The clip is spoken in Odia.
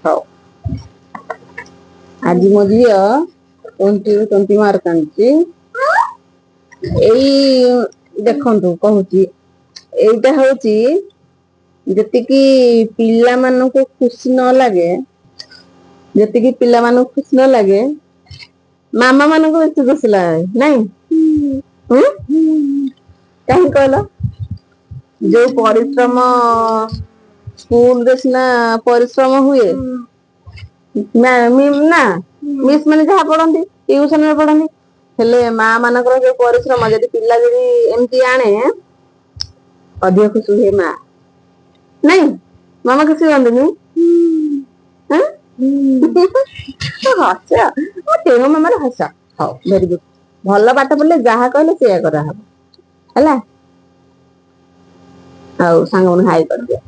ହଉ ଆଜି ମୋ ଝିଅ 20 ମାର୍କ ଆଣିଛି। ଏଇ ଦେଖନ୍ତୁ କହୁଛି, ଏଇଟା ହଉଛି ଯେତିକି ପିଲାମାନଙ୍କୁ ଖୁସି ନ ଲାଗେ, ଯେତିକି ପିଲାମାନଙ୍କୁ ଖୁସି ନ ଲାଗେ, ମାମା ମାନଙ୍କୁ ବେଶୀ ଖୁସି ଲାଗେ ନାଇଁ? କାହିଁକି କହିଲ? ଯୋଉ ପରିଶ୍ରମ ସ୍କୁଲରେ ସିନା ପରିଶ୍ରମ ହୁଏ, ନା ମିସ୍ ମାନେ ଯାହା ପଢନ୍ତି ଟିଉସନରେ ପଢନ୍ତି, ହେଲେ ମା ମାନଙ୍କର ଯୋଉ ପରିଶ୍ରମ, ଯଦି ପିଲା ଯଦି ଏମିତି ଆଣେ ଅଧିକ ଖୁସି ହୁଏ ମା, ନାଇଁ? ମାମା ଖୁସି ହୁଅନ୍ତିନି? ତେଣୁ ମାମାର ହସ। ହଉ ଭେରି ଗୁଡ। ଭଲ ପାଠ ପଢିଲେ ଯାହା କହିଲେ ସେଇଆ କରାହବ ହେଲା। ଆଉ ସାଙ୍ଗମାନେ ହାଇ କରିଦିଅ।